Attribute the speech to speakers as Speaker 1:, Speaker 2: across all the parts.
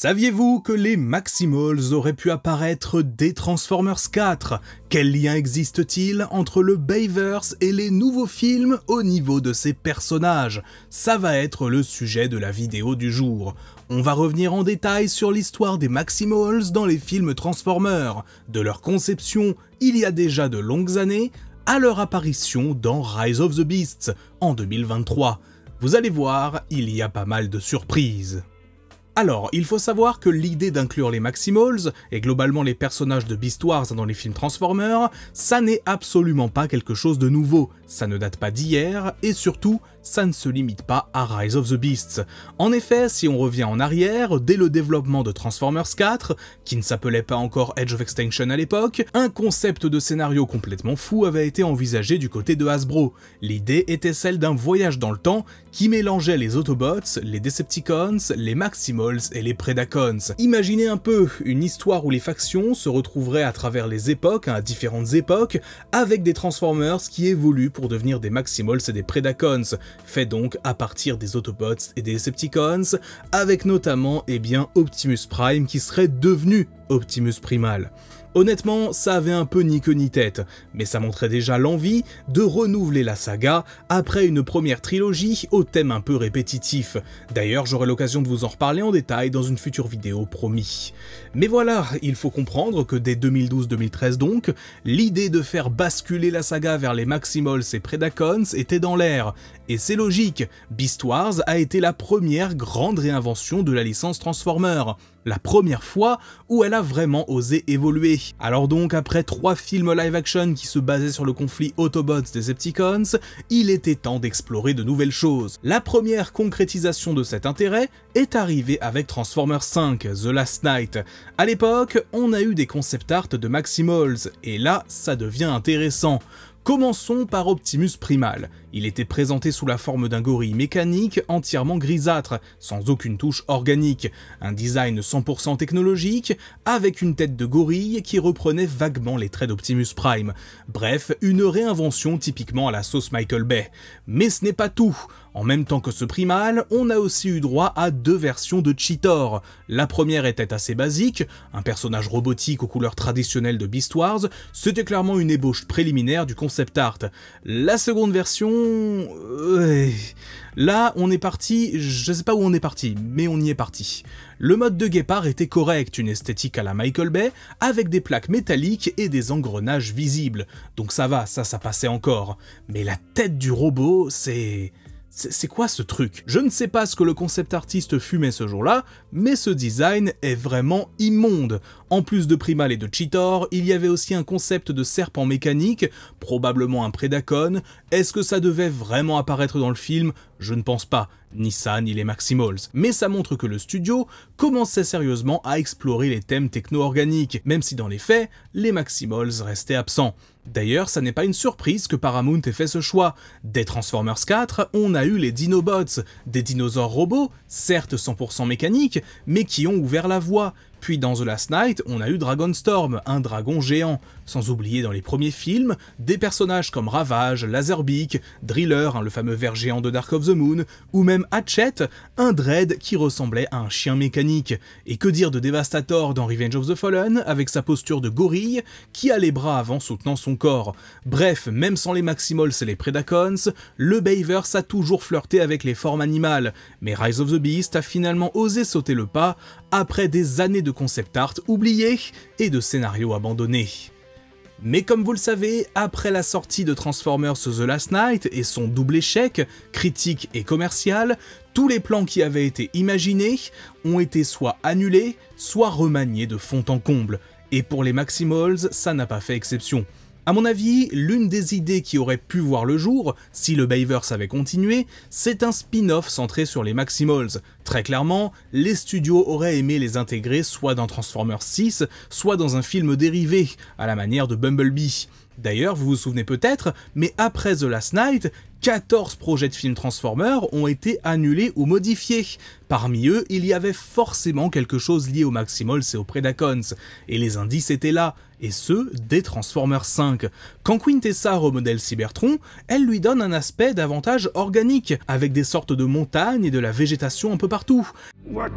Speaker 1: Saviez-vous que les Maximals auraient pu apparaître dès Transformers 4? Quel lien existe-t-il entre le Bayverse et les nouveaux films au niveau de ces personnages? Ça va être le sujet de la vidéo du jour. On va revenir en détail sur l'histoire des Maximals dans les films Transformers, de leur conception il y a déjà de longues années, à leur apparition dans Rise of the Beasts en 2023. Vous allez voir, il y a pas mal de surprises. Alors, il faut savoir que l'idée d'inclure les Maximals, et globalement les personnages de Beast Wars dans les films Transformers, ça n'est absolument pas quelque chose de nouveau, ça ne date pas d'hier, et surtout, ça ne se limite pas à Rise of the Beasts. En effet, si on revient en arrière, dès le développement de Transformers 4, qui ne s'appelait pas encore Edge of Extinction à l'époque, un concept de scénario complètement fou avait été envisagé du côté de Hasbro. L'idée était celle d'un voyage dans le temps qui mélangeait les Autobots, les Decepticons, les Maximals et les Predacons. Imaginez un peu une histoire où les factions se retrouveraient à travers les époques, à différentes époques, avec des Transformers qui évoluent pour devenir des Maximals et des Predacons, fait donc à partir des Autobots et des Decepticons, avec notamment Optimus Prime qui serait devenu Optimus Primal. Honnêtement, ça avait un peu ni queue ni tête, mais ça montrait déjà l'envie de renouveler la saga après une première trilogie au thème un peu répétitif. D'ailleurs, j'aurai l'occasion de vous en reparler en détail dans une future vidéo, promis. Mais voilà, il faut comprendre que dès 2012-2013 donc, l'idée de faire basculer la saga vers les Maximals et Predacons était dans l'air. Et c'est logique, Beast Wars a été la première grande réinvention de la licence Transformers. La première fois où elle a vraiment osé évoluer. Alors donc, après 3 films live-action qui se basaient sur le conflit Autobots-Decepticons, il était temps d'explorer de nouvelles choses. La première concrétisation de cet intérêt est arrivée avec Transformers 5, The Last Knight. À l'époque, on a eu des concept art de Maximals, et là, ça devient intéressant. Commençons par Optimus Primal. Il était présenté sous la forme d'un gorille mécanique entièrement grisâtre, sans aucune touche organique, un design 100% technologique, avec une tête de gorille qui reprenait vaguement les traits d'Optimus Prime. Bref, une réinvention typiquement à la sauce Michael Bay. Mais ce n'est pas tout. En même temps que ce Primal, on a aussi eu droit à 2 versions de Cheetor. La première était assez basique, un personnage robotique aux couleurs traditionnelles de Beast Wars, c'était clairement une ébauche préliminaire du concept art. La seconde version... Là, on est parti, je sais pas où on est parti, mais on y est parti. Le mode de guépard était correct, une esthétique à la Michael Bay, avec des plaques métalliques et des engrenages visibles. Donc ça va, ça passait encore. Mais la tête du robot, c'est quoi ce truc? Je ne sais pas ce que le concept artiste fumait ce jour-là, mais ce design est vraiment immonde. En plus de Primal et de Cheetor, il y avait aussi un concept de serpent mécanique, probablement un Predacon. Est-ce que ça devait vraiment apparaître dans le film? Je ne pense pas, ni ça ni les Maximals. Mais ça montre que le studio commençait sérieusement à explorer les thèmes techno-organiques, même si dans les faits, les Maximals restaient absents. D'ailleurs, ça n'est pas une surprise que Paramount ait fait ce choix. Dès Transformers 4, on a eu les Dinobots, des dinosaures robots, certes 100% mécaniques, mais qui ont ouvert la voie. Puis dans The Last Knight, on a eu Dragonstorm, un dragon géant. Sans oublier dans les premiers films, des personnages comme Ravage, Laserbeak, Driller, le fameux ver géant de Dark of the Moon, ou même Hatchet, un Dread qui ressemblait à un chien mécanique. Et que dire de Devastator dans Revenge of the Fallen, avec sa posture de gorille, qui a les bras avant soutenant son corps. Bref, même sans les Maximals et les Predacons, le Bayverse a toujours flirté avec les formes animales, mais Rise of the Beast a finalement osé sauter le pas, après des années de concept art oubliés et de scénarios abandonnés. Mais comme vous le savez, après la sortie de Transformers The Last Knight et son double échec, critique et commercial, tous les plans qui avaient été imaginés ont été soit annulés, soit remaniés de fond en comble. Et pour les Maximals, ça n'a pas fait exception. À mon avis, l'une des idées qui aurait pu voir le jour, si le Bayverse avait continué, c'est un spin-off centré sur les Maximals. Très clairement, les studios auraient aimé les intégrer soit dans Transformers 6, soit dans un film dérivé, à la manière de Bumblebee. D'ailleurs, vous vous souvenez peut-être, mais après The Last Knight, 14 projets de films Transformers ont été annulés ou modifiés. Parmi eux, il y avait forcément quelque chose lié aux Maximals et aux Predacons, et les indices étaient là, et ce, dès Transformers 5. Quand Quintessa remodèle Cybertron, elle lui donne un aspect davantage organique, avec des sortes de montagnes et de la végétation un peu partout.
Speaker 2: What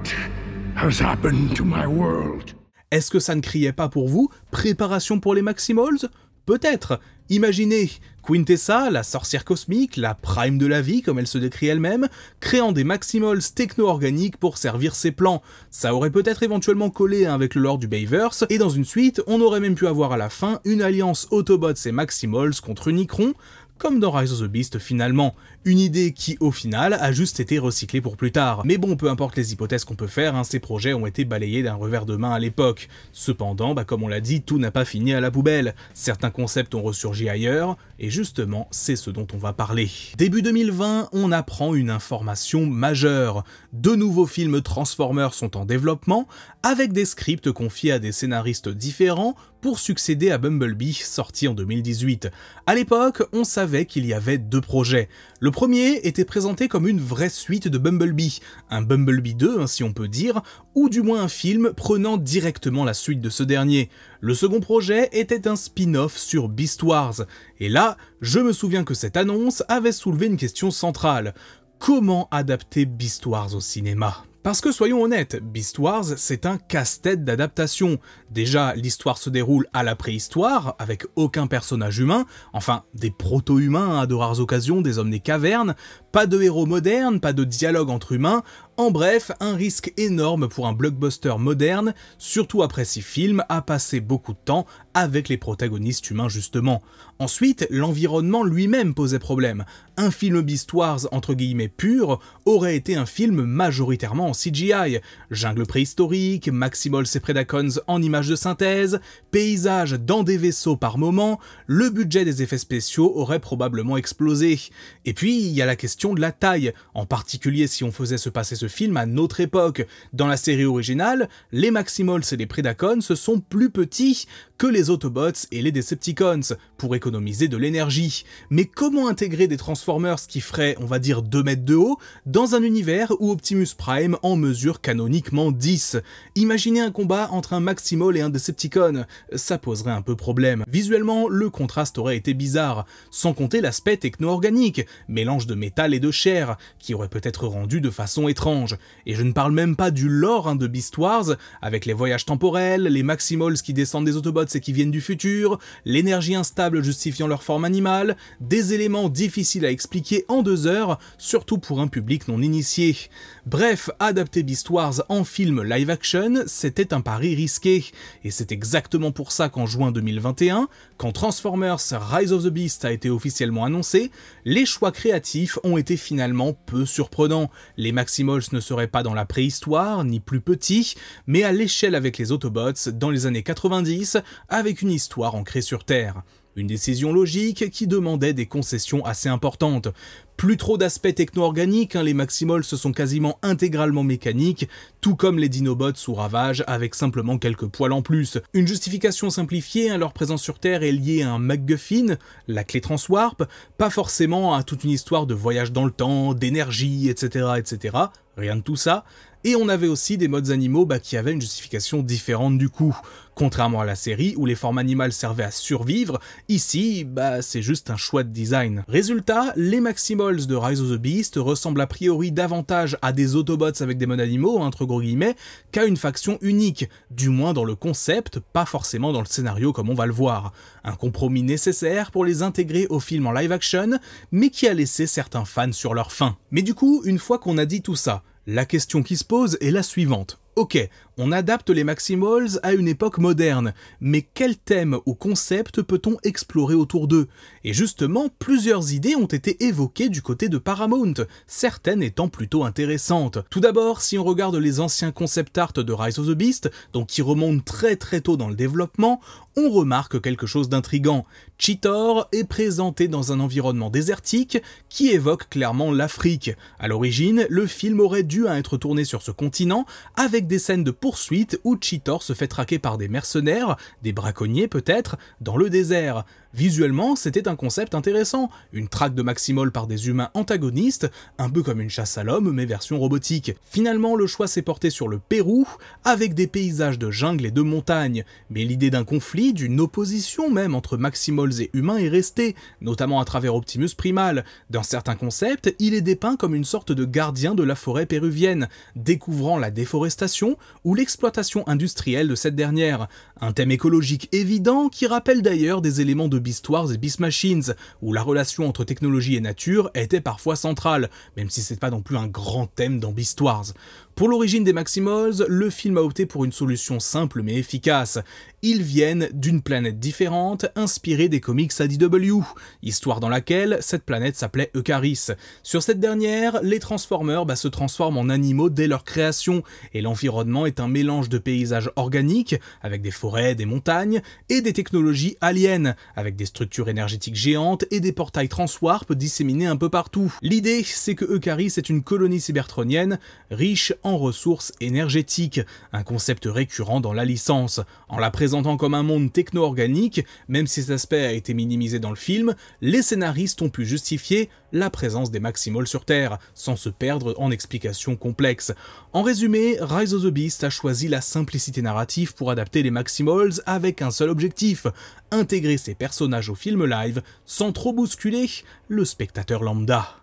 Speaker 2: has happened to my world?
Speaker 1: Est-ce que ça ne criait pas pour vous préparation pour les Maximals? Peut-être. Imaginez Quintessa, la sorcière cosmique, la prime de la vie comme elle se décrit elle-même, créant des Maximals techno-organiques pour servir ses plans. Ça aurait peut-être éventuellement collé avec le lore du Bayverse, et dans une suite, on aurait même pu avoir à la fin une alliance Autobots et Maximals contre Unicron, comme dans Rise of the Beast finalement, une idée qui au final a juste été recyclée pour plus tard. Mais bon, peu importe les hypothèses qu'on peut faire, ces projets ont été balayés d'un revers de main à l'époque. Cependant, comme on l'a dit, tout n'a pas fini à la poubelle. Certains concepts ont ressurgi ailleurs, et justement, c'est ce dont on va parler. Début 2020, on apprend une information majeure. De nouveaux films Transformers sont en développement, avec des scripts confiés à des scénaristes différents pour succéder à Bumblebee, sorti en 2018. À l'époque, on savait qu'il y avait deux projets. Le premier était présenté comme une vraie suite de Bumblebee, un Bumblebee 2 si on peut dire, ou du moins un film prenant directement la suite de ce dernier. Le second projet était un spin-off sur Beast Wars, et là, je me souviens que cette annonce avait soulevé une question centrale. Comment adapter Beast Wars au cinéma ? Parce que soyons honnêtes, Beast Wars c'est un casse-tête d'adaptation. Déjà, l'histoire se déroule à la préhistoire, avec aucun personnage humain, enfin des proto-humains à de rares occasions, des hommes des cavernes, pas de héros modernes, pas de dialogue entre humains, en bref, un risque énorme pour un blockbuster moderne, surtout après 6 films, à passer beaucoup de temps avec les protagonistes humains justement. Ensuite, l'environnement lui-même posait problème. Un film Beast Wars entre guillemets pur aurait été un film majoritairement en CGI. Jungle préhistorique, Maximals et Predacons en images de synthèse, paysages dans des vaisseaux par moment, le budget des effets spéciaux aurait probablement explosé. Et puis, il y a la question de la taille, en particulier si on faisait se passer ce film à notre époque. Dans la série originale, les Maximals et les Predacons sont plus petits que les Autobots et les Decepticons, pour économiser de l'énergie. Mais comment intégrer des Transformers qui feraient, on va dire, 2 mètres de haut, dans un univers où Optimus Prime en mesure canoniquement 10? Imaginez un combat entre un Maximal et un Decepticon, ça poserait un peu problème. Visuellement, le contraste aurait été bizarre, sans compter l'aspect techno-organique, mélange de métal et de chair, qui aurait peut-être rendu de façon étrange. Et je ne parle même pas du lore de Beast Wars, avec les voyages temporels, les Maximals qui descendent des Autobots et qui viennent du futur, l'énergie instable justifiant leur forme animale, des éléments difficiles à expliquer en 2 heures, surtout pour un public non initié. Bref, adapter Beast Wars en film live-action, c'était un pari risqué, et c'est exactement pour ça qu'en juin 2021, quand Transformers Rise of the Beast a été officiellement annoncé, les choix créatifs ont été finalement peu surprenants. Les Maximals ne seraient pas dans la préhistoire, ni plus petits, mais à l'échelle avec les Autobots dans les années 90, avec une histoire ancrée sur Terre. Une décision logique qui demandait des concessions assez importantes. Plus trop d'aspects techno-organiques, les Maximals sont quasiment intégralement mécaniques, tout comme les Dinobots sous Ravage avec simplement quelques poils en plus. Une justification simplifiée, leur présence sur Terre est liée à un MacGuffin, la clé Transwarp, pas forcément à toute une histoire de voyage dans le temps, d'énergie, etc., etc. Rien de tout ça. Et on avait aussi des modes animaux qui avaient une justification différente du coup. Contrairement à la série où les formes animales servaient à survivre, ici, c'est juste un choix de design. Résultat, les Maximals de Rise of the Beast ressemblent a priori davantage à des Autobots avec des modes animaux, entre gros guillemets, qu'à une faction unique, du moins dans le concept, pas forcément dans le scénario comme on va le voir. Un compromis nécessaire pour les intégrer au film en live action, mais qui a laissé certains fans sur leur faim. Mais du coup, une fois qu'on a dit tout ça, la question qui se pose est la suivante. Ok, on adapte les Maximals à une époque moderne, mais quel thème ou concept peut-on explorer autour d'eux? Et justement, plusieurs idées ont été évoquées du côté de Paramount, certaines étant plutôt intéressantes. Tout d'abord, si on regarde les anciens concept art de Rise of the Beast, donc qui remontent très tôt dans le développement, on remarque quelque chose d'intriguant. Cheetor est présenté dans un environnement désertique qui évoque clairement l'Afrique. À l'origine, le film aurait dû être tourné sur ce continent, avec des scènes de poursuite où Cheetor se fait traquer par des mercenaires, des braconniers peut-être, dans le désert. Visuellement, c'était un concept intéressant, une traque de Maximol par des humains antagonistes, un peu comme une chasse à l'homme mais version robotique. Finalement, le choix s'est porté sur le Pérou, avec des paysages de jungle et de montagne, mais l'idée d'un conflit, d'une opposition même entre Maximols et humains est restée, notamment à travers Optimus Primal. Dans certains concepts, il est dépeint comme une sorte de gardien de la forêt péruvienne, découvrant la déforestation ou l'exploitation industrielle de cette dernière. Un thème écologique évident qui rappelle d'ailleurs des éléments de Beast Wars et Beast Machines, où la relation entre technologie et nature était parfois centrale, même si c'est pas non plus un grand thème dans Beast Wars. Pour l'origine des Maximols, le film a opté pour une solution simple mais efficace. Ils viennent d'une planète différente, inspirée des comics IDW, histoire dans laquelle cette planète s'appelait Eucharis. Sur cette dernière, les Transformers se transforment en animaux dès leur création, et l'environnement est un mélange de paysages organiques, avec des forêts, des montagnes, et des technologies aliens, avec des structures énergétiques géantes et des portails transwarp disséminés un peu partout. L'idée, c'est que Eucharis est une colonie cybertronienne, riche en ressources énergétiques, un concept récurrent dans la licence. En la présentant comme un monde techno-organique, même si cet aspect a été minimisé dans le film, les scénaristes ont pu justifier la présence des Maximols sur Terre, sans se perdre en explications complexes. En résumé, Rise of the Beast a choisi la simplicité narrative pour adapter les Maximols avec un seul objectif, intégrer ces personnages au film live sans trop bousculer le spectateur lambda.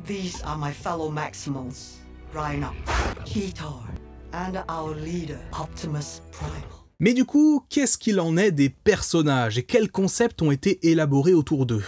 Speaker 3: These are my fellow Maximals, Rhinox, Cheetor, and our leader, Optimus Primal.
Speaker 1: Mais du coup, qu'est-ce qu'il en est des personnages et quels concepts ont été élaborés autour d'eux?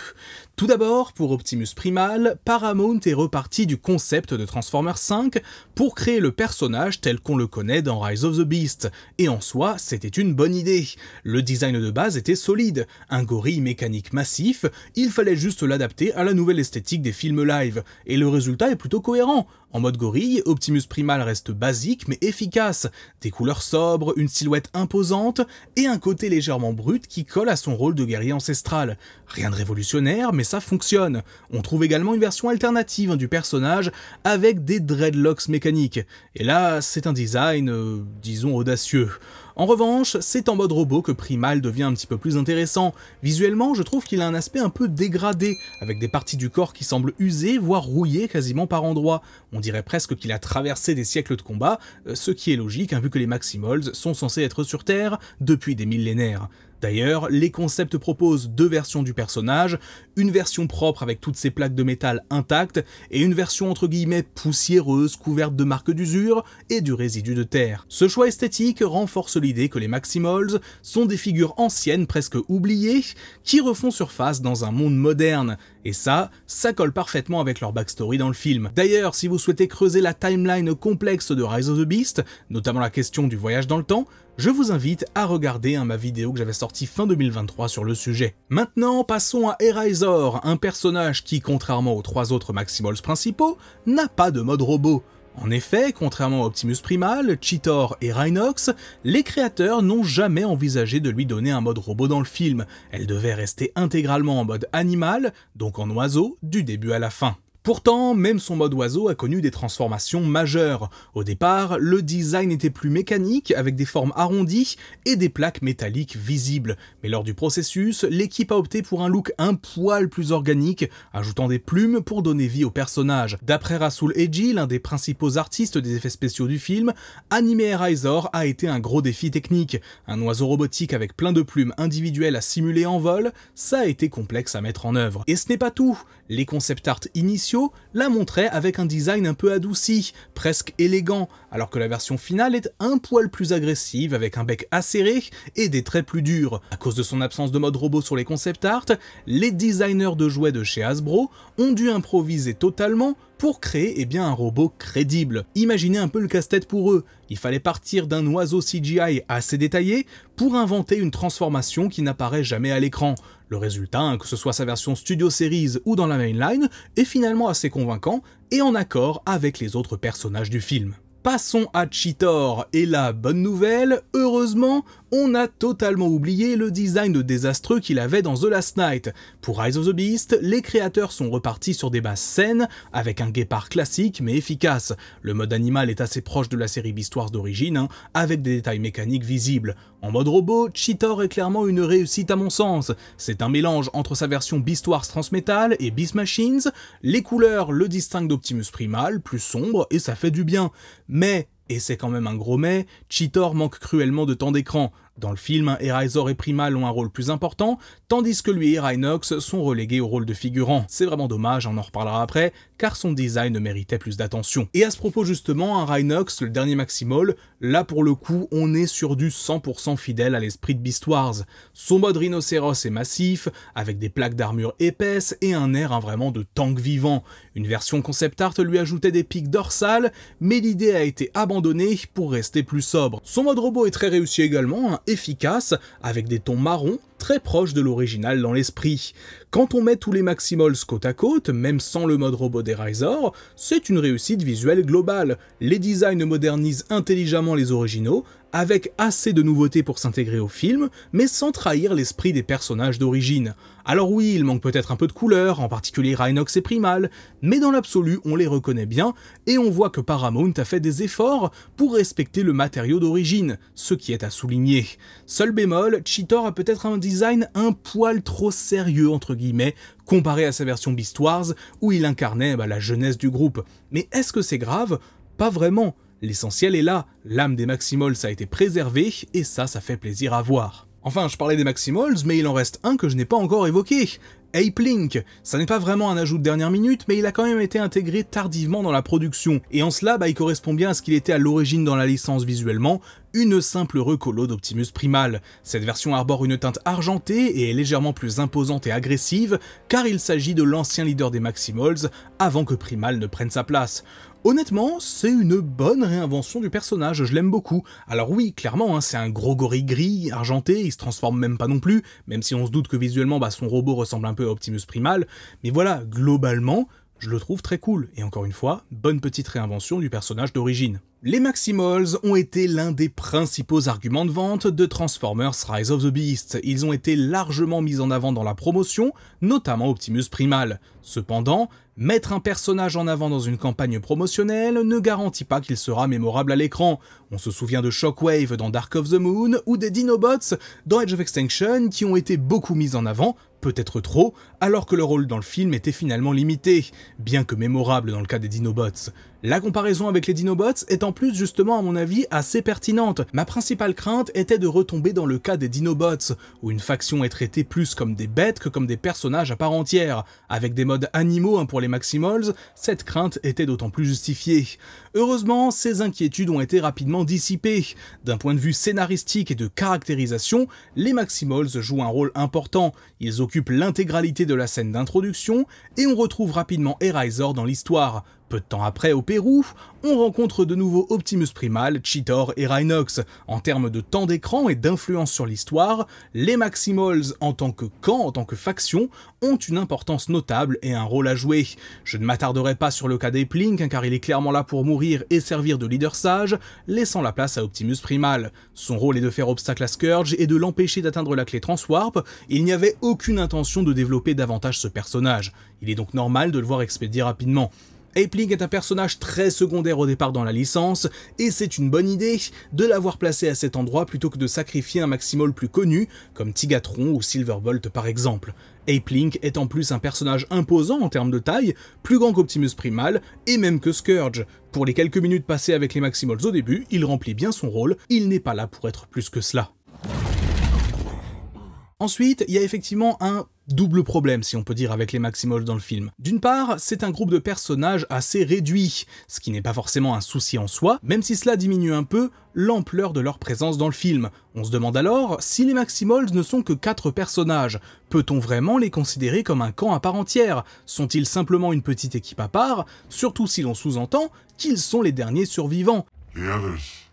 Speaker 1: Tout d'abord, pour Optimus Primal, Paramount est reparti du concept de Transformers 5 pour créer le personnage tel qu'on le connaît dans Rise of the Beast, et en soi, c'était une bonne idée. Le design de base était solide, un gorille mécanique massif, il fallait juste l'adapter à la nouvelle esthétique des films live, et le résultat est plutôt cohérent. En mode gorille, Optimus Primal reste basique mais efficace, des couleurs sobres, une silhouette imposante et un côté légèrement brut qui colle à son rôle de guerrier ancestral. Rien de révolutionnaire mais ça fonctionne. On trouve également une version alternative du personnage avec des dreadlocks mécaniques. Et là, c'est un design, disons, audacieux. En revanche, c'est en mode robot que Primal devient un petit peu plus intéressant. Visuellement, je trouve qu'il a un aspect un peu dégradé, avec des parties du corps qui semblent usées, voire rouillées quasiment par endroits. On dirait presque qu'il a traversé des siècles de combat, ce qui est logique vu que les Maximols sont censés être sur Terre depuis des millénaires. D'ailleurs, les concepts proposent deux versions du personnage, une version propre avec toutes ses plaques de métal intactes, et une version entre guillemets poussiéreuse, couverte de marques d'usure et du résidu de terre. Ce choix esthétique renforce l'idée que les Maximols sont des figures anciennes presque oubliées, qui refont surface dans un monde moderne, et ça colle parfaitement avec leur backstory dans le film. D'ailleurs, si vous souhaitez creuser la timeline complexe de Rise of the Beast, notamment la question du voyage dans le temps, je vous invite à regarder ma vidéo que j'avais sortie fin 2023 sur le sujet. Maintenant, passons à Erazor, un personnage qui, contrairement aux trois autres Maximols principaux, n'a pas de mode robot. En effet, contrairement à Optimus Primal, Cheetor et Rhinox, les créateurs n'ont jamais envisagé de lui donner un mode robot dans le film. Elle devait rester intégralement en mode animal, donc en oiseau, du début à la fin. Pourtant, même son mode oiseau a connu des transformations majeures. Au départ, le design était plus mécanique, avec des formes arrondies et des plaques métalliques visibles. Mais lors du processus, l'équipe a opté pour un look un poil plus organique, ajoutant des plumes pour donner vie au personnage. D'après Rasoul Edgy, l'un des principaux artistes des effets spéciaux du film, animer Erazor a été un gros défi technique. Un oiseau robotique avec plein de plumes individuelles à simuler en vol, ça a été complexe à mettre en œuvre. Et ce n'est pas tout. Les concept art initiaux la montraient avec un design un peu adouci, presque élégant, alors que la version finale est un poil plus agressive avec un bec acéré et des traits plus durs. À cause de son absence de mode robot sur les concept art, les designers de jouets de chez Hasbro ont dû improviser totalement pour créer un robot crédible. Imaginez un peu le casse-tête pour eux. Il fallait partir d'un oiseau CGI assez détaillé pour inventer une transformation qui n'apparaît jamais à l'écran. Le résultat, que ce soit sa version Studio Series ou dans la mainline, est finalement assez convaincant et en accord avec les autres personnages du film. Passons à Cheetor, et la bonne nouvelle, heureusement, On a totalement oublié le design désastreux qu'il avait dans The Last Knight. Pour Rise of the Beast, les créateurs sont repartis sur des bases saines, avec un guépard classique mais efficace. Le mode animal est assez proche de la série Beast Wars d'origine, avec des détails mécaniques visibles. En mode robot, Cheetor est clairement une réussite à mon sens. C'est un mélange entre sa version Beast Wars Transmetal et Beast Machines. Les couleurs le distinguent d'Optimus Primal, plus sombre, et ça fait du bien. Mais, et c'est quand même un gros mais, Cheetor manque cruellement de temps d'écran. Dans le film, Eraizor et Primal ont un rôle plus important, tandis que lui et Rhinox sont relégués au rôle de figurant. C'est vraiment dommage, on en reparlera après, car son design méritait plus d'attention. Et à ce propos justement, un Rhinox, le dernier Maximol, là pour le coup, on est sur du 100% fidèle à l'esprit de Beast Wars. Son mode rhinocéros est massif, avec des plaques d'armure épaisses et un air vraiment de tank vivant. Une version concept art lui ajoutait des pics dorsales, mais l'idée a été abandonnée pour rester plus sobre. Son mode robot est très réussi également, efficace, avec des tons marrons, très proches de l'original dans l'esprit. Quand on met tous les Maximols côte à côte, même sans le mode robot d'Eraizor, c'est une réussite visuelle globale. Les designs modernisent intelligemment les originaux, avec assez de nouveautés pour s'intégrer au film, mais sans trahir l'esprit des personnages d'origine. Alors oui, il manque peut-être un peu de couleur, en particulier Rhinox et Primal, mais dans l'absolu, on les reconnaît bien, et on voit que Paramount a fait des efforts pour respecter le matériau d'origine, ce qui est à souligner. Seul bémol, Cheetor a peut-être un design un poil trop sérieux, entre guillemets, comparé à sa version Beast Wars, où il incarnait la jeunesse du groupe. Mais est-ce que c'est grave? Pas vraiment. L'essentiel est là, l'âme des Maximols a été préservée, et ça fait plaisir à voir. Enfin, je parlais des Maximols, mais il en reste un que je n'ai pas encore évoqué. Ape Link, ça n'est pas vraiment un ajout de dernière minute, mais il a quand même été intégré tardivement dans la production, et en cela, il correspond bien à ce qu'il était à l'origine dans la licence visuellement, une simple recolo d'Optimus Primal. Cette version arbore une teinte argentée et est légèrement plus imposante et agressive, car il s'agit de l'ancien leader des Maximols, avant que Primal ne prenne sa place. Honnêtement, c'est une bonne réinvention du personnage, je l'aime beaucoup. Alors oui, clairement, c'est un gros gorille gris, argenté, il se transforme même pas non plus, même si on se doute que visuellement son robot ressemble un peu à Optimus Primal, mais voilà, globalement, je le trouve très cool, et encore une fois, bonne petite réinvention du personnage d'origine. Les Maximols ont été l'un des principaux arguments de vente de Transformers Rise of the Beast. Ils ont été largement mis en avant dans la promotion, notamment Optimus Primal. Cependant, mettre un personnage en avant dans une campagne promotionnelle ne garantit pas qu'il sera mémorable à l'écran. On se souvient de Shockwave dans Dark of the Moon ou des Dinobots dans Age of Extinction qui ont été beaucoup mis en avant, peut-être trop, alors que leur rôle dans le film était finalement limité, bien que mémorable dans le cas des Dinobots. La comparaison avec les Dinobots est en plus justement à mon avis assez pertinente. Ma principale crainte était de retomber dans le cas des Dinobots, où une faction est traitée plus comme des bêtes que comme des personnages à part entière. Avec des modes animaux pour les Maximols, cette crainte était d'autant plus justifiée. Heureusement, ces inquiétudes ont été rapidement dissipées. D'un point de vue scénaristique et de caractérisation, les Maximols jouent un rôle important. Ils occupent l'intégralité de la scène d'introduction, et on retrouve rapidement Eraizor dans l'histoire. Peu de temps après, au Pérou, on rencontre de nouveau Optimus Primal, Cheetor et Rhinox. En termes de temps d'écran et d'influence sur l'histoire, les Maximols en tant que camp, en tant que faction, ont une importance notable et un rôle à jouer. Je ne m'attarderai pas sur le cas d'Ape Link, car il est clairement là pour mourir et servir de leader sage, laissant la place à Optimus Primal. Son rôle est de faire obstacle à Scourge et de l'empêcher d'atteindre la clé Transwarp. Il n'y avait aucune intention de développer davantage ce personnage. Il est donc normal de le voir expédier rapidement. Ape Link est un personnage très secondaire au départ dans la licence, et c'est une bonne idée de l'avoir placé à cet endroit plutôt que de sacrifier un Maximol plus connu, comme Tigatron ou Silverbolt par exemple. Ape Link est en plus un personnage imposant en termes de taille, plus grand qu'Optimus Primal, et même que Scourge. Pour les quelques minutes passées avec les Maximols au début, il remplit bien son rôle, il n'est pas là pour être plus que cela. Ensuite, il y a effectivement un double problème, si on peut dire, avec les Maximols dans le film. D'une part, c'est un groupe de personnages assez réduit, ce qui n'est pas forcément un souci en soi, même si cela diminue un peu l'ampleur de leur présence dans le film. On se demande alors, si les Maximols ne sont que 4 personnages, peut-on vraiment les considérer comme un camp à part entière? Sont-ils simplement une petite équipe à part, surtout si l'on sous-entend qu'ils sont les derniers survivants?
Speaker 2: The others,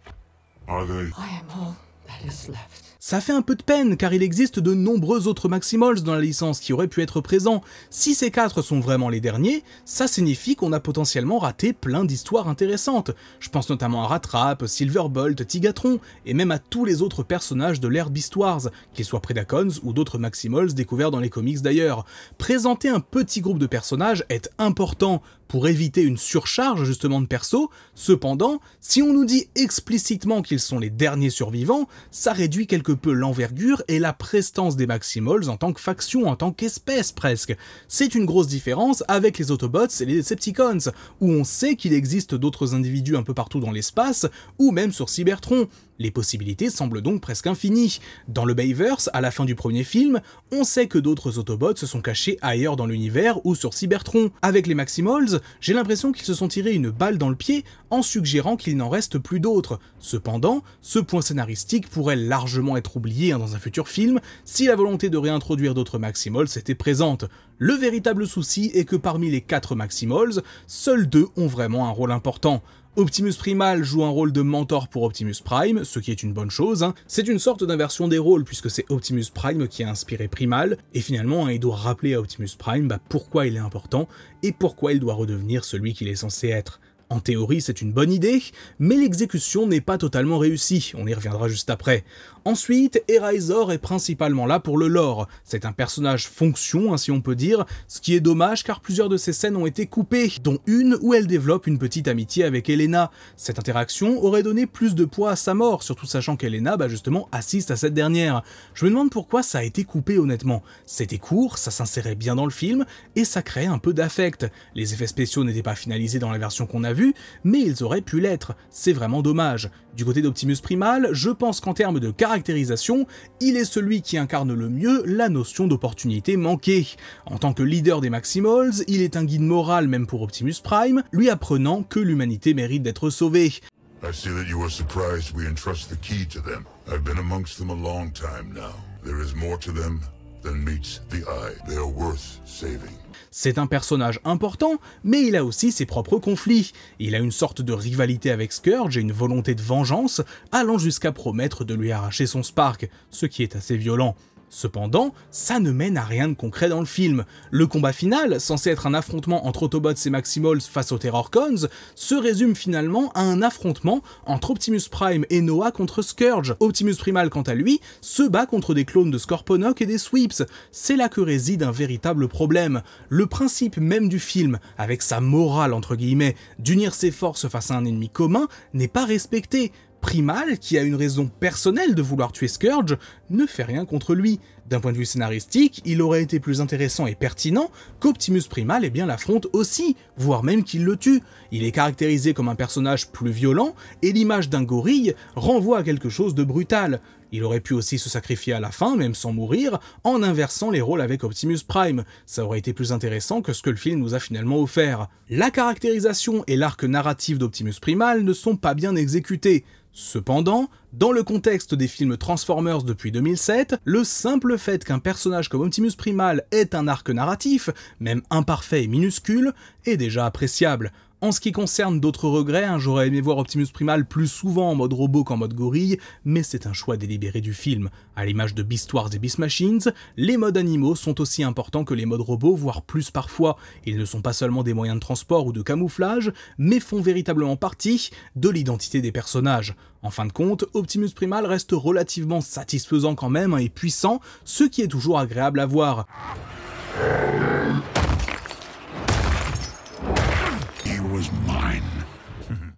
Speaker 2: are they?
Speaker 3: I am all that is left.
Speaker 1: Ça fait un peu de peine car il existe de nombreux autres Maximals dans la licence qui auraient pu être présents. Si ces 4 sont vraiment les derniers, ça signifie qu'on a potentiellement raté plein d'histoires intéressantes. Je pense notamment à Rattrap, Silverbolt, Tigatron, et même à tous les autres personnages de l'ère Beast Wars, qu'ils soient Predacons ou d'autres Maximals découverts dans les comics d'ailleurs. Présenter un petit groupe de personnages est important pour éviter une surcharge justement de persos, cependant, si on nous dit explicitement qu'ils sont les derniers survivants, ça réduit quelque peu l'envergure et la prestance des Maximals en tant que faction, en tant qu'espèce presque. C'est une grosse différence avec les Autobots et les Decepticons, où on sait qu'il existe d'autres individus un peu partout dans l'espace, ou même sur Cybertron. Les possibilités semblent donc presque infinies. Dans le Bayverse, à la fin du premier film, on sait que d'autres Autobots se sont cachés ailleurs dans l'univers ou sur Cybertron. Avec les Maximals, j'ai l'impression qu'ils se sont tirés une balle dans le pied en suggérant qu'il n'en reste plus d'autres. Cependant, ce point scénaristique pourrait largement être oublié dans un futur film si la volonté de réintroduire d'autres Maximals était présente. Le véritable souci est que parmi les 4 Maximals, seuls 2 ont vraiment un rôle important. Optimus Primal joue un rôle de mentor pour Optimus Prime, ce qui est une bonne chose. C'est une sorte d'inversion des rôles puisque c'est Optimus Prime qui a inspiré Primal, et finalement il doit rappeler à Optimus Prime pourquoi il est important et pourquoi il doit redevenir celui qu'il est censé être. En théorie, c'est une bonne idée, mais l'exécution n'est pas totalement réussie, on y reviendra juste après. Ensuite, Eraizor est principalement là pour le lore. C'est un personnage fonction, si on peut dire, ce qui est dommage car plusieurs de ses scènes ont été coupées, dont une où elle développe une petite amitié avec Elena. Cette interaction aurait donné plus de poids à sa mort, surtout sachant qu'Elena, justement, assiste à cette dernière. Je me demande pourquoi ça a été coupé honnêtement. C'était court, ça s'insérait bien dans le film, et ça créait un peu d'affect. Les effets spéciaux n'étaient pas finalisés dans la version qu'on a vue, mais ils auraient pu l'être. C'est vraiment dommage. Du côté d'Optimus Primal, je pense qu'en termes de caractérisation, il est celui qui incarne le mieux la notion d'opportunité manquée. En tant que leader des Maximals, il est un guide moral même pour Optimus Prime, lui apprenant que l'humanité mérite d'être sauvée.
Speaker 2: I see that you are surprised we entrust the key to them. I've been amongst them a long time now. There is more to them than meets the eye. They are worth saving.
Speaker 1: C'est un personnage important, mais il a aussi ses propres conflits. Il a une sorte de rivalité avec Scourge et une volonté de vengeance, allant jusqu'à promettre de lui arracher son Spark, ce qui est assez violent. Cependant, ça ne mène à rien de concret dans le film. Le combat final, censé être un affrontement entre Autobots et Maximals face aux Terrorcons, se résume finalement à un affrontement entre Optimus Prime et Noah contre Scourge. Optimus Primal, quant à lui, se bat contre des clones de Scorponok et des Sweeps. C'est là que réside un véritable problème. Le principe même du film, avec sa morale entre guillemets, d'unir ses forces face à un ennemi commun, n'est pas respecté. Primal, qui a une raison personnelle de vouloir tuer Scourge, ne fait rien contre lui. D'un point de vue scénaristique, il aurait été plus intéressant et pertinent qu'Optimus Primal l'affronte aussi, voire même qu'il le tue. Il est caractérisé comme un personnage plus violent, et l'image d'un gorille renvoie à quelque chose de brutal. Il aurait pu aussi se sacrifier à la fin, même sans mourir, en inversant les rôles avec Optimus Prime. Ça aurait été plus intéressant que ce que le film nous a finalement offert. La caractérisation et l'arc narratif d'Optimus Primal ne sont pas bien exécutés. Cependant, dans le contexte des films Transformers depuis 2007, le simple fait qu'un personnage comme Optimus Primal ait un arc narratif, même imparfait et minuscule, est déjà appréciable. En ce qui concerne d'autres regrets, j'aurais aimé voir Optimus Primal plus souvent en mode robot qu'en mode gorille, mais c'est un choix délibéré du film. À l'image de Beast Wars et Beast Machines, les modes animaux sont aussi importants que les modes robots, voire plus parfois. Ils ne sont pas seulement des moyens de transport ou de camouflage, mais font véritablement partie de l'identité des personnages. En fin de compte, Optimus Primal reste relativement satisfaisant quand même et puissant, ce qui est toujours agréable à voir.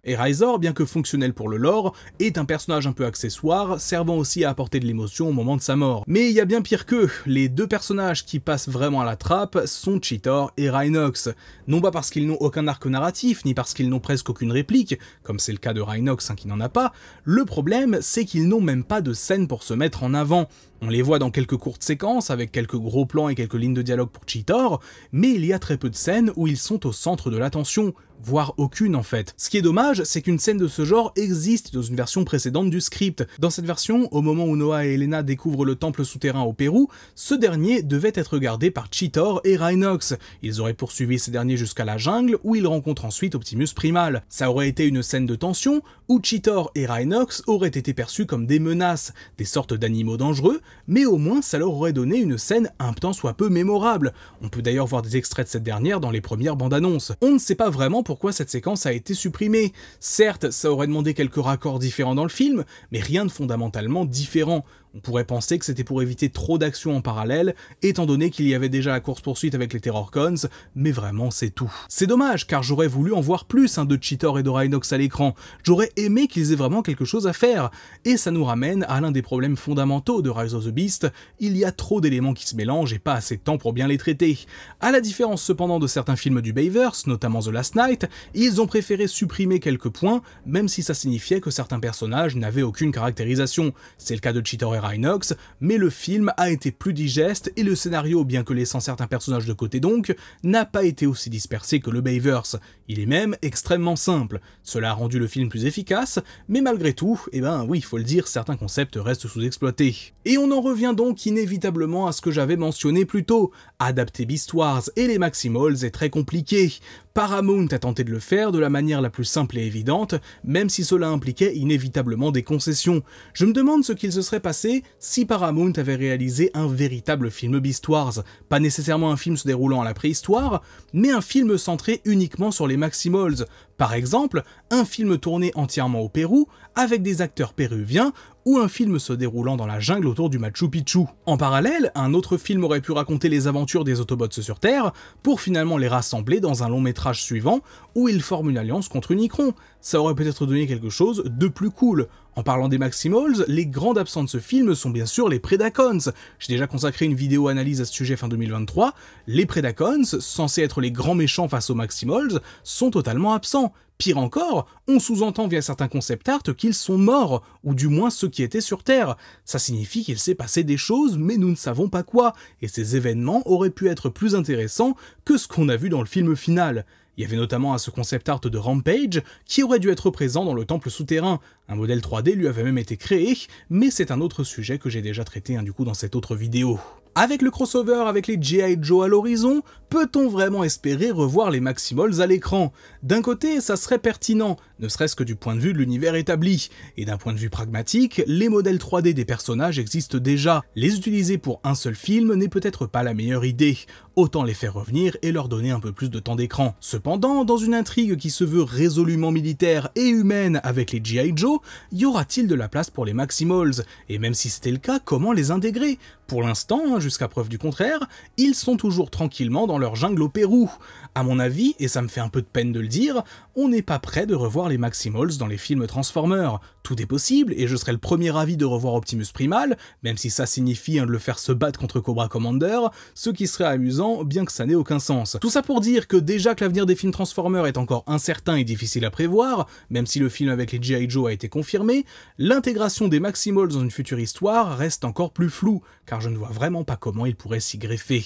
Speaker 1: Eraizor, bien que fonctionnel pour le lore, est un personnage un peu accessoire, servant aussi à apporter de l'émotion au moment de sa mort. Mais il y a bien pire qu'eux, les deux personnages qui passent vraiment à la trappe sont Cheetor et Rhinox. Non pas parce qu'ils n'ont aucun arc narratif, ni parce qu'ils n'ont presque aucune réplique, comme c'est le cas de Rhinox qui n'en a pas, le problème c'est qu'ils n'ont même pas de scène pour se mettre en avant. On les voit dans quelques courtes séquences, avec quelques gros plans et quelques lignes de dialogue pour Cheetor, mais il y a très peu de scènes où ils sont au centre de l'attention, voire aucune en fait. Ce qui est dommage, c'est qu'une scène de ce genre existe dans une version précédente du script. Dans cette version, au moment où Noah et Elena découvrent le temple souterrain au Pérou, ce dernier devait être gardé par Cheetor et Rhinox. Ils auraient poursuivi ces derniers jusqu'à la jungle, où ils rencontrent ensuite Optimus Primal. Ça aurait été une scène de tension, où Cheetor et Rhinox auraient été perçus comme des menaces, des sortes d'animaux dangereux, mais au moins ça leur aurait donné une scène un tant soit peu mémorable. On peut d'ailleurs voir des extraits de cette dernière dans les premières bandes annonces. On ne sait pas vraiment pourquoi cette séquence a été supprimée. Certes, ça aurait demandé quelques raccords différents dans le film, mais rien de fondamentalement différent. On pourrait penser que c'était pour éviter trop d'actions en parallèle, étant donné qu'il y avait déjà la course-poursuite avec les Terrorcons, mais vraiment c'est tout. C'est dommage, car j'aurais voulu en voir plus de Cheetor et de Rhinox à l'écran. J'aurais aimé qu'ils aient vraiment quelque chose à faire. Et ça nous ramène à l'un des problèmes fondamentaux de Rise of the Beast, il y a trop d'éléments qui se mélangent et pas assez de temps pour bien les traiter. À la différence cependant de certains films du Bayverse, notamment The Last Knight, ils ont préféré supprimer quelques points, même si ça signifiait que certains personnages n'avaient aucune caractérisation. C'est le cas de Cheetor et Rhinox, mais le film a été plus digeste et le scénario, bien que laissant certains personnages de côté donc, n'a pas été aussi dispersé que le Bayverse. Il est même extrêmement simple. Cela a rendu le film plus efficace, mais malgré tout, oui, il faut le dire, certains concepts restent sous-exploités. Et on en revient donc inévitablement à ce que j'avais mentionné plus tôt. Adapter Beast Wars et les Maximals est très compliqué. Paramount a tenté de le faire de la manière la plus simple et évidente, même si cela impliquait inévitablement des concessions. Je me demande ce qu'il se serait passé si Paramount avait réalisé un véritable film Beast Wars, pas nécessairement un film se déroulant à la préhistoire, mais un film centré uniquement sur les Maximals. Par exemple, un film tourné entièrement au Pérou, avec des acteurs péruviens, ou un film se déroulant dans la jungle autour du Machu Picchu. En parallèle, un autre film aurait pu raconter les aventures des Autobots sur Terre, pour finalement les rassembler dans un long métrage suivant, où ils forment une alliance contre Unicron. Ça aurait peut-être donné quelque chose de plus cool. En parlant des Maximals, les grands absents de ce film sont bien sûr les Predacons. J'ai déjà consacré une vidéo analyse à ce sujet fin 2023. Les Predacons, censés être les grands méchants face aux Maximals, sont totalement absents. Pire encore, on sous-entend via certains concept art qu'ils sont morts, ou du moins ceux qui étaient sur Terre. Ça signifie qu'il s'est passé des choses, mais nous ne savons pas quoi, et ces événements auraient pu être plus intéressants que ce qu'on a vu dans le film final. Il y avait notamment ce concept art de Rampage qui aurait dû être présent dans le temple souterrain. Un modèle 3D lui avait même été créé, mais c'est un autre sujet que j'ai déjà traité du coup dans cette autre vidéo. Avec le crossover avec les G.I. Joe à l'horizon, peut-on vraiment espérer revoir les Maximals à l'écran? D'un côté, ça serait pertinent, ne serait-ce que du point de vue de l'univers établi, et d'un point de vue pragmatique, les modèles 3D des personnages existent déjà. Les utiliser pour un seul film n'est peut-être pas la meilleure idée, autant les faire revenir et leur donner un peu plus de temps d'écran. Cependant, dans une intrigue qui se veut résolument militaire et humaine avec les G.I. Joe, y aura-t-il de la place pour les Maximals? Et même si c'était le cas, comment les intégrer? Pour l'instant, jusqu'à preuve du contraire, ils sont toujours tranquillement dans leur jungle au Pérou. À mon avis, et ça me fait un peu de peine de le dire, on n'est pas prêt de revoir les Maximals dans les films Transformers. Tout est possible, et je serais le premier ravi de revoir Optimus Primal, même si ça signifie de le faire se battre contre Cobra Commander, ce qui serait amusant, bien que ça n'ait aucun sens. Tout ça pour dire que déjà que l'avenir des films Transformers est encore incertain et difficile à prévoir, même si le film avec les G.I. Joe a été confirmé, l'intégration des Maximals dans une future histoire reste encore plus floue, car je ne vois vraiment pas comment ils pourraient s'y greffer.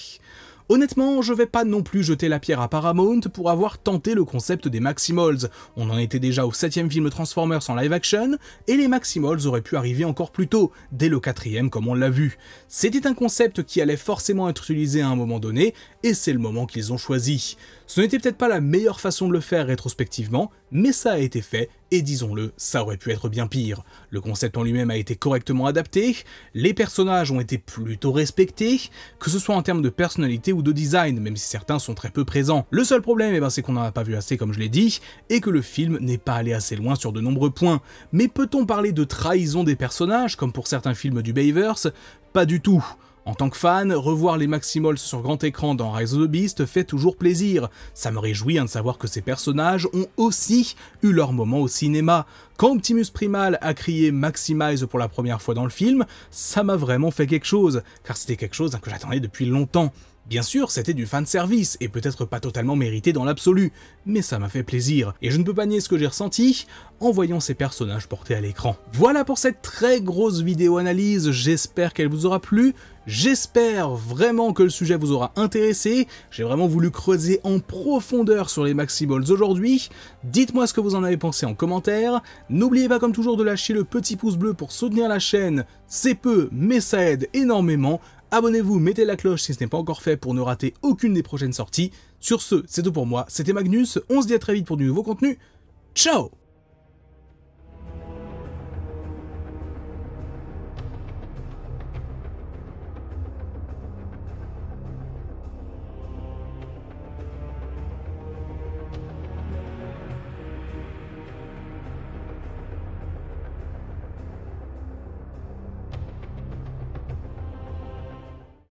Speaker 1: Honnêtement, je vais pas non plus jeter la pierre à Paramount pour avoir tenté le concept des Maximals. On en était déjà au 7e film Transformers en live action, et les Maximals auraient pu arriver encore plus tôt, dès le 4e comme on l'a vu. C'était un concept qui allait forcément être utilisé à un moment donné, et c'est le moment qu'ils ont choisi. Ce n'était peut-être pas la meilleure façon de le faire rétrospectivement, mais ça a été fait, et disons-le, ça aurait pu être bien pire. Le concept en lui-même a été correctement adapté, les personnages ont été plutôt respectés, que ce soit en termes de personnalité ou de design, même si certains sont très peu présents. Le seul problème, c'est qu'on n'en a pas vu assez comme je l'ai dit, et que le film n'est pas allé assez loin sur de nombreux points. Mais peut-on parler de trahison des personnages, comme pour certains films du Bayverse? Pas du tout. En tant que fan, revoir les Maximals sur grand écran dans Rise of the Beast fait toujours plaisir. Ça me réjouit de savoir que ces personnages ont aussi eu leur moment au cinéma. Quand Optimus Primal a crié Maximize pour la première fois dans le film, ça m'a vraiment fait quelque chose, car c'était quelque chose que j'attendais depuis longtemps. Bien sûr, c'était du fanservice, et peut-être pas totalement mérité dans l'absolu, mais ça m'a fait plaisir, et je ne peux pas nier ce que j'ai ressenti en voyant ces personnages portés à l'écran. Voilà pour cette très grosse vidéo analyse, j'espère qu'elle vous aura plu, j'espère vraiment que le sujet vous aura intéressé, j'ai vraiment voulu creuser en profondeur sur les Maximals aujourd'hui, dites-moi ce que vous en avez pensé en commentaire, n'oubliez pas comme toujours de lâcher le petit pouce bleu pour soutenir la chaîne, c'est peu mais ça aide énormément. Abonnez-vous, mettez la cloche si ce n'est pas encore fait pour ne rater aucune des prochaines sorties. Sur ce, c'est tout pour moi, c'était Magnus, on se dit à très vite pour du nouveau contenu. Ciao!